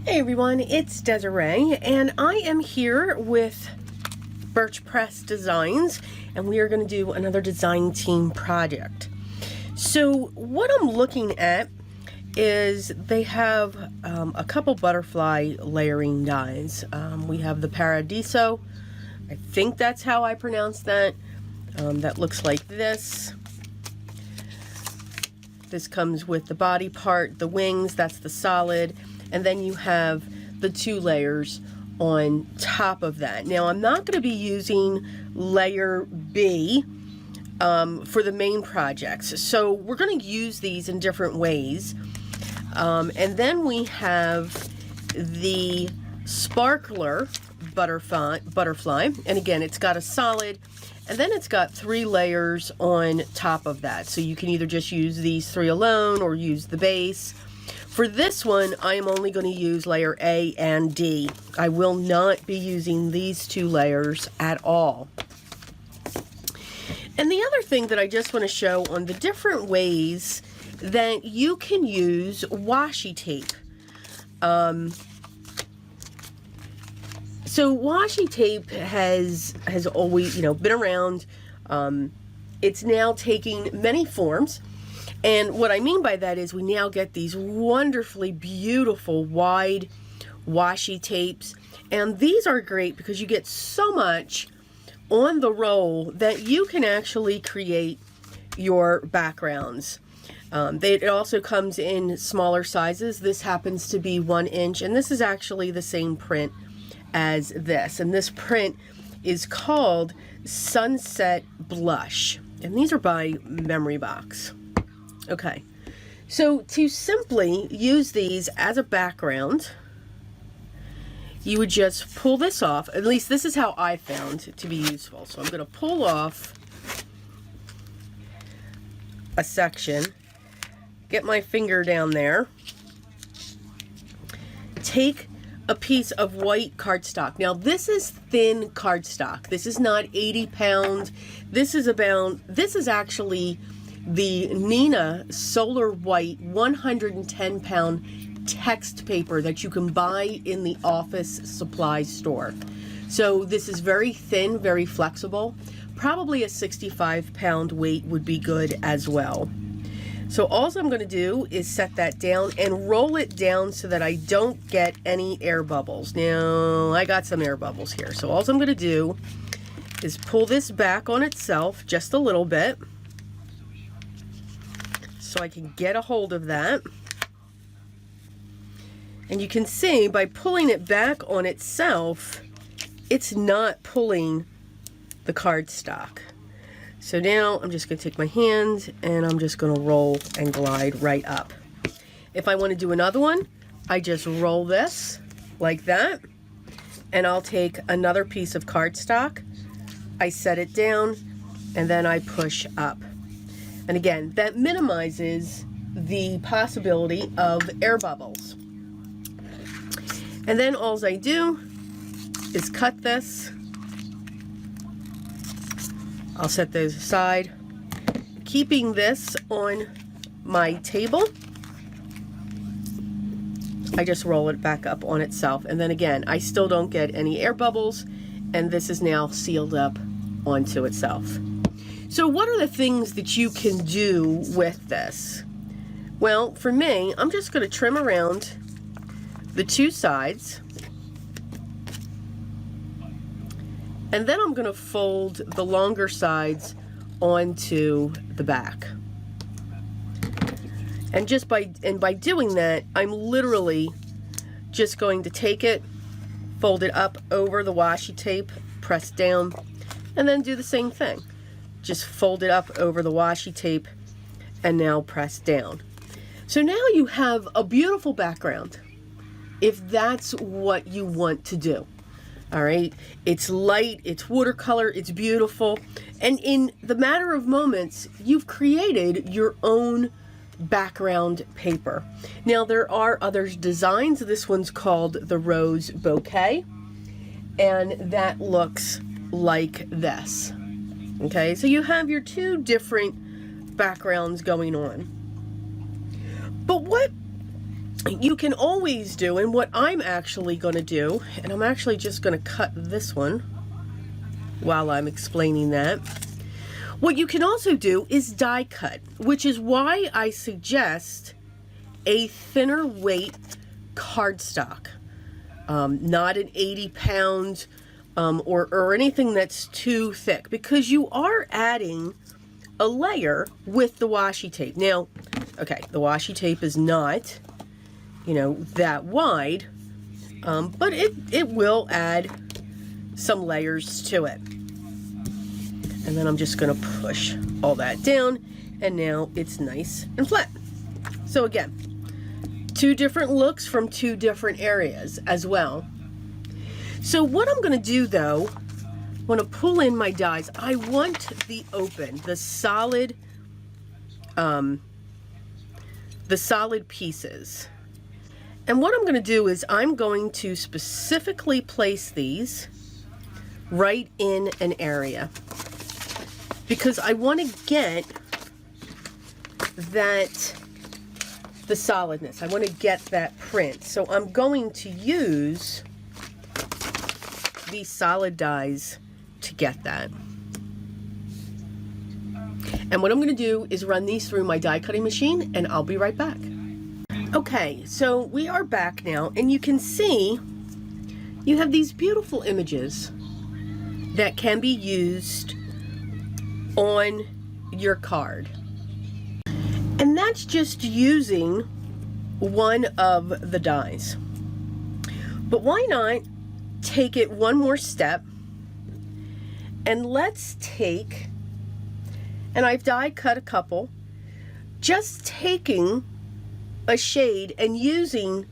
Hey everyone, it's Desiree, and I am here with Birch Press Designs, and we are going to do another design team project. So what I'm looking at is they have a couple butterfly layering dies. We have the Paradiso, I think that's how I pronounce that. That looks like this. This comes with the body part, the wings, that's the solid. And then you have the two layers on top of that. Now, I'm not going to be using layer B for the main projects. So we're going to use these in different ways. And then we have the Sparkler Butterfly. And again, it's got a solid, and then it's got 3 layers on top of that. So you can either just use these 3 alone or use the base. For this one, I am only going to use layer A and D. I will not be using these 2 layers at all. And the other thing that I just want to show on the different ways that you can use washi tape. So washi tape has always, been around. It's now taking many forms. And what I mean by that is we now get these wonderfully beautiful wide washi tapes. And these are great because you get so much on the roll that you can actually create your backgrounds. It also comes in smaller sizes. This happens to be 1 inch, and this is actually the same print as this. And this print is called Sunset Blush. And these are by Memory Box. Okay, so to simply use these as a background, you would just pull this off. At least this is how I found to be useful. So I'm going to pull off a section, get my finger down there, take a piece of white cardstock. Now this is thin cardstock. This is not 80 pound. This is actually the Nina Solar White 110 pound text paper that you can buy in the office supply store. So this is very thin, very flexible. Probably a 65 pound weight would be good as well. So all I'm going to do is set that down and roll it down so that I don't get any air bubbles. Now I got some air bubbles here. So all I'm going to do is pull this back on itself just a little bit, so I can get a hold of that. And you can see by pulling it back on itself, it's not pulling the cardstock. So now I'm just going to take my hand and I'm just going to roll and glide right up. If I want to do another one, I just roll this like that, and I'll take another piece of cardstock, I set it down, and then I push up. And again, that minimizes the possibility of air bubbles. And then all I do is cut this. I'll set those aside, keeping this on my table. I just roll it back up on itself. And then again, I still don't get any air bubbles, and this is now sealed up onto itself. So what are the things that you can do with this? Well, for me, I'm just going to trim around the 2 sides, and then I'm going to fold the longer sides onto the back. And just by doing that, I'm literally just going to take it, fold it up over the washi tape, press down, and then do the same thing. Just fold it up over the washi tape and now press down. So now you have a beautiful background if that's what you want to do. All right, it's light, it's watercolor, it's beautiful, and in the matter of moments you've created your own background paper. Now there are other designs. This one's called the Rose Bouquet, and that looks like this. Okay, so you have your 2 different backgrounds going on. But what you can always do, and what I'm actually going to do, and I'm actually just going to cut this one while I'm explaining that. What you can also do is die cut, which is why I suggest a thinner weight cardstock, not an 80-pound or anything that's too thick, because you are adding a layer with the washi tape. Now, okay, the washi tape is not, you know, that wide, but it will add some layers to it. And then I'm just going to push all that down, and now it's nice and flat. So again, two different looks from two different areas as well. So what I'm going to do though, when I pull in my dies, I want the open, the solid pieces. And what I'm going to do is I'm going to specifically place these right in an area, because I want to get the solidness. I want to get that print. So I'm going to use these solid dies to get that. And what I'm going to do is run these through my die cutting machine, and I'll be right back. Okay, so we are back now, and you can see you have these beautiful images that can be used on your card. And that's just using one of the dies. But why not take it one more step, and let's take, and I've die cut a couple, just taking a shade and using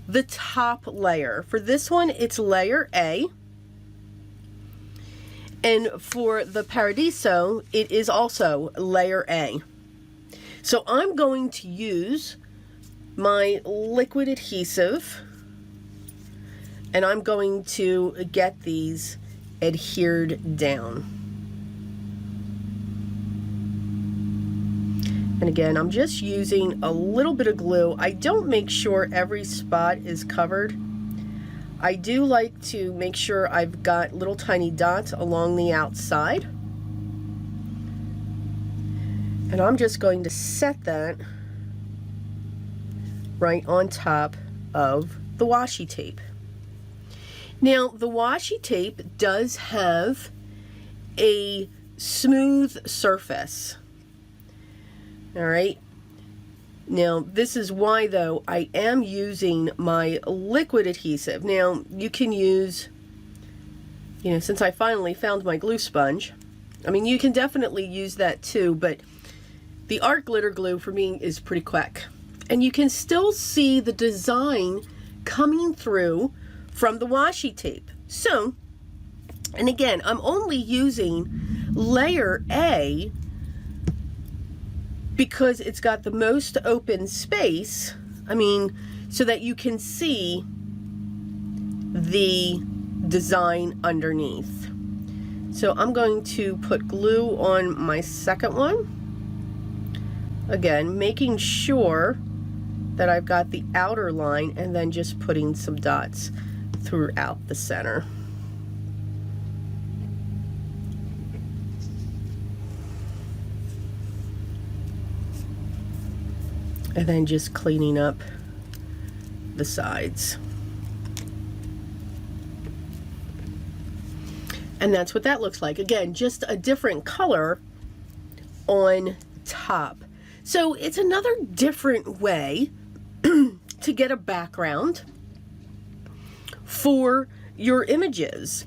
the top layer. For this one, it's layer A. And for the Paradiso, it is also layer A. So I'm going to use my liquid adhesive, and I'm going to get these adhered down. And again, I'm just using a little bit of glue. I don't make sure every spot is covered. I do like to make sure I've got little tiny dots along the outside. And I'm just going to set that right on top of the washi tape. Now, the washi tape does have a smooth surface. All right. Now, this is why, though, I am using my liquid adhesive. Now, you can use, you know, since I finally found my glue sponge, I mean, you can definitely use that too, but the art glitter glue for me is pretty quick. And you can still see the design coming through from the washi tape. So, and again, I'm only using layer A because it's got the most open space, I mean, so that you can see the design underneath. So I'm going to put glue on my second one. Again, making sure that I've got the outer line, and then just putting some dots throughout the center. And then just cleaning up the sides. And that's what that looks like. Again, just a different color on top. So it's another different way to get a background for your images.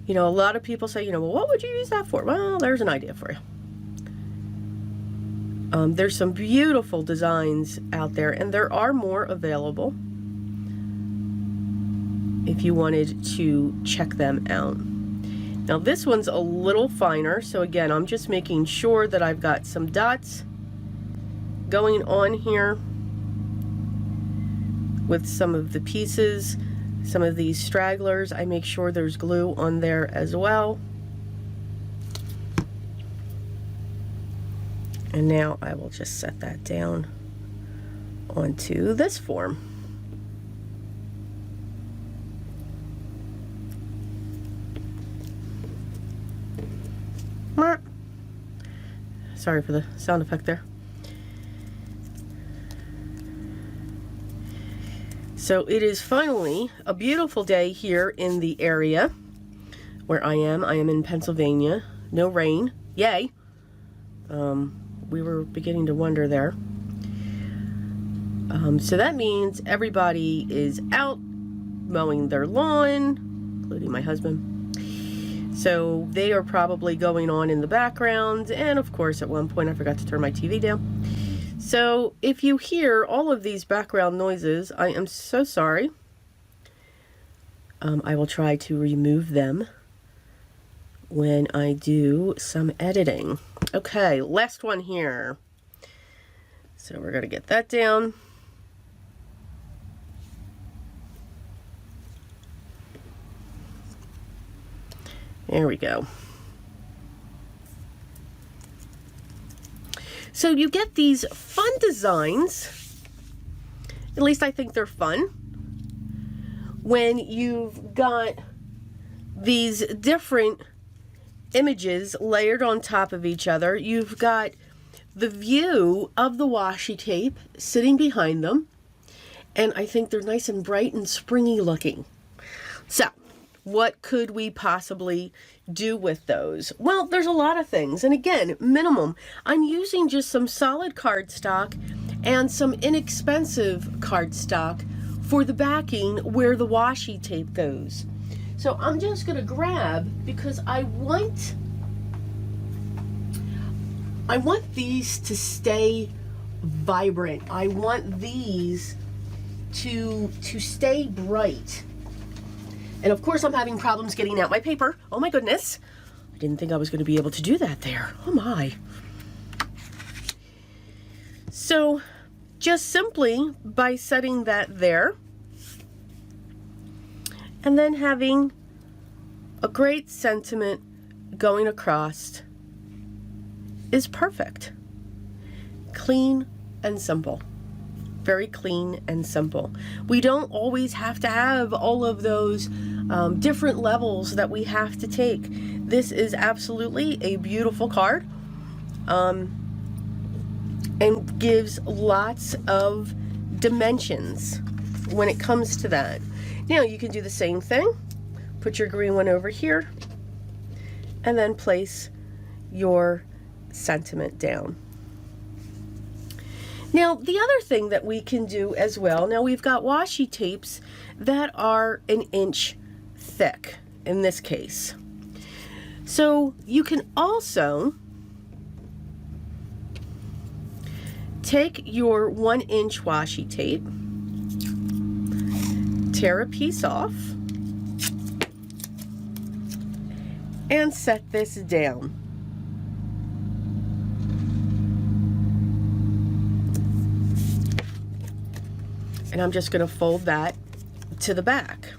You know, a lot of people say, you know, well, what would you use that for? Well, there's an idea for you. There's some beautiful designs out there, and there are more available if you wanted to check them out. Now this one's a little finer, so again, I'm just making sure that I've got some dots going on here with some of the pieces. Some of these stragglers, I make sure there's glue on there as well. And now I will just set that down onto this form. Sorry for the sound effect there. So it is finally a beautiful day here in the area where I am. I am in Pennsylvania. No rain. Yay. We were beginning to wonder there. So that means everybody is out mowing their lawn, including my husband. So they are probably going on in the background. And of course, at one point I forgot to turn my TV down. So if you hear all of these background noises, I am so sorry. I will try to remove them when I do some editing. Okay, last one here. So we're going to get that down. There we go. So you get these fun designs, at least I think they're fun, when you've got these different images layered on top of each other. You've got the view of the washi tape sitting behind them, and I think they're nice and bright and springy looking. So what could we possibly do with those? Well, there's a lot of things. And again, minimum. I'm using just some solid cardstock and some inexpensive cardstock for the backing where the washi tape goes. So I'm just going to grab, because I want these to stay vibrant. I want these to stay bright. And of course I'm having problems getting out my paper. Oh my goodness. I didn't think I was going to be able to do that there. Oh my. So just simply by setting that there, and then having a great sentiment going across is perfect. Clean and simple. Very clean and simple. We don't always have to have all of those different levels that we have to take. This is absolutely a beautiful card, and gives lots of dimensions when it comes to that. Now you can do the same thing. Put your green one over here, and then place your sentiment down. Now, the other thing that we can do as well, now we've got washi tapes that are 1 inch thick in this case. So you can also take your 1 inch washi tape, tear a piece off, and set this down. And I'm just going to fold that to the back.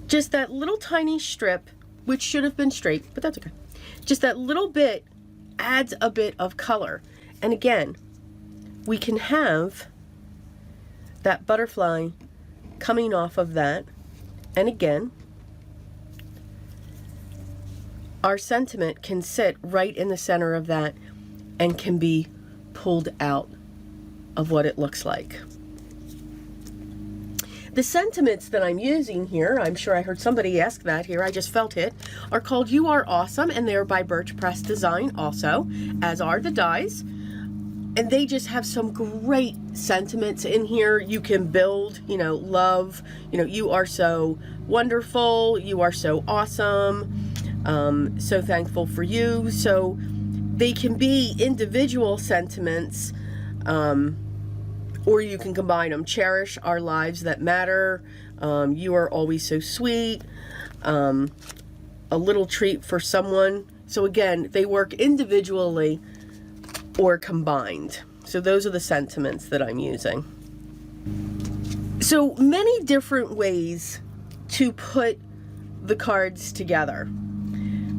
Just that little tiny strip, which should have been straight, but that's okay. Just that little bit adds a bit of color. And again, we can have that butterfly coming off of that. And again, our sentiment can sit right in the center of that and can be pulled out of what it looks like. The sentiments that I'm using here, I'm sure I heard somebody ask that here, I just felt it, are called You Are Awesome, and they're by Birch Press Design also, as are the dies. And they just have some great sentiments in here. You can build, love, you are so wonderful, you are so awesome, so thankful for you. So they can be individual sentiments, or you can combine them. Cherish our lives that matter. You are always so sweet. A little treat for someone. So again, they work individually or combined. So those are the sentiments that I'm using. So many different ways to put the cards together.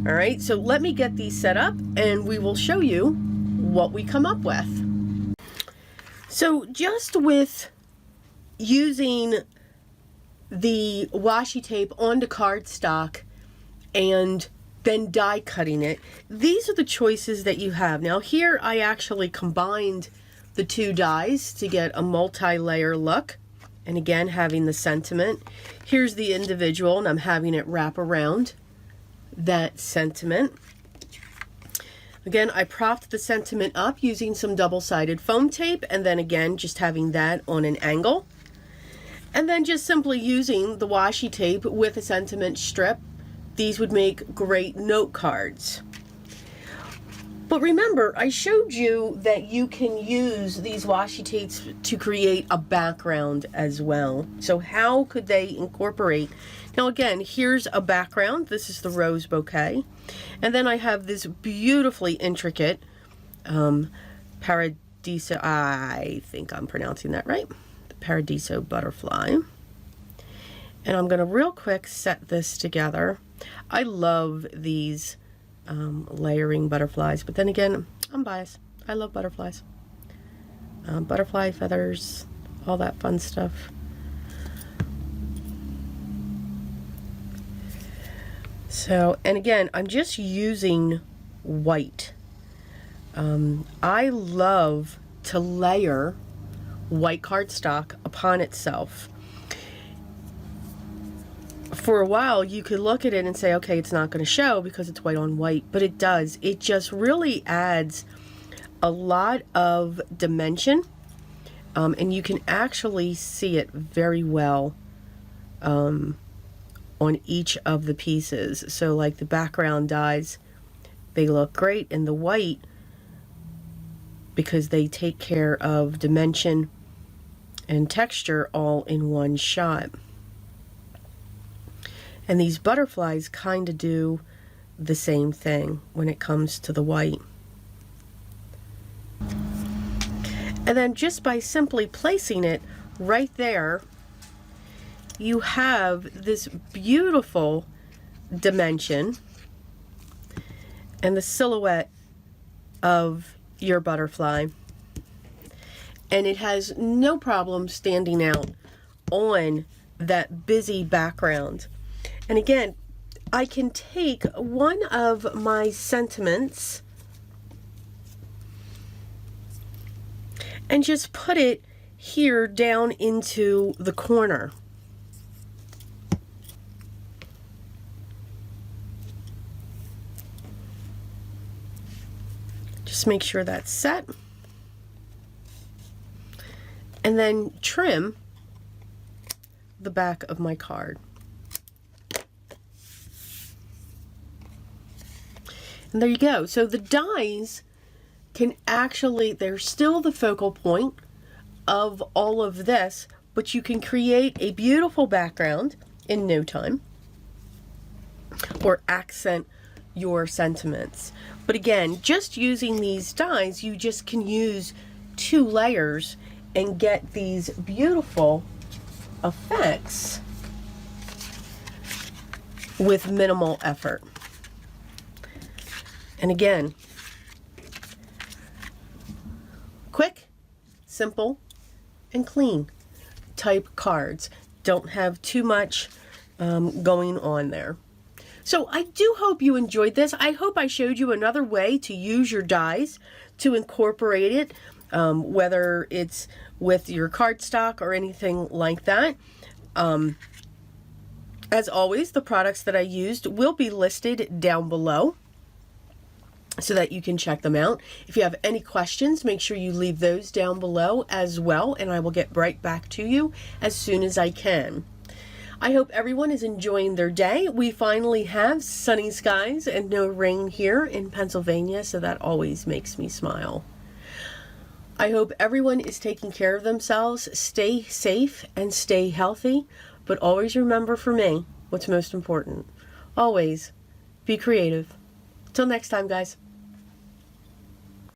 All right, so let me get these set up and we will show you what we come up with. So just with using the washi tape onto cardstock and then die cutting it, these are the choices that you have. Now here I actually combined the two dies to get a multi-layer look, and again having the sentiment. Here's the individual, and I'm having it wrap around that sentiment. Again, I propped the sentiment up using some double-sided foam tape, and then again just having that on an angle. And then just simply using the washi tape with a sentiment strip. These would make great note cards. But remember, I showed you that you can use these washi tapes to create a background as well. So how could they incorporate? Now again, here's a background. This is the rose bouquet. And then I have this beautifully intricate Paradiso, I think I'm pronouncing that right, the Paradiso butterfly. And I'm going to real quick set this together. I love these layering butterflies, but then again, I'm biased. I love butterflies. Butterfly feathers, all that fun stuff. So, and again, I'm just using white. I love to layer white cardstock upon itself. For a while, you could look at it and say, okay, it's not going to show because it's white on white, but it does. It just really adds a lot of dimension, and you can actually see it very well on each of the pieces. So like the background dies, they look great in the white because they take care of dimension and texture all in one shot. And these butterflies kind of do the same thing when it comes to the white. And then just by simply placing it right there, you have this beautiful dimension and the silhouette of your butterfly. And it has no problem standing out on that busy background. And again, I can take one of my sentiments and just put it here down into the corner. Just make sure that's set. And then trim the back of my card. And there you go. So the dies can actually, they're still the focal point of all of this, but you can create a beautiful background in no time or accent your sentiments. But again, just using these dies, you just can use 2 layers and get these beautiful effects with minimal effort. And again, quick, simple, and clean type cards. Don't have too much going on there. So I do hope you enjoyed this. I hope I showed you another way to use your dies to incorporate it, whether it's with your cardstock or anything like that. As always, the products that I used will be listed down below so that you can check them out. If you have any questions, make sure you leave those down below as well, and I will get right back to you as soon as I can. I hope everyone is enjoying their day. We finally have sunny skies and no rain here in Pennsylvania, so that always makes me smile. I hope everyone is taking care of themselves. Stay safe and stay healthy, but always remember for me what's most important. Always be creative. Till next time, guys.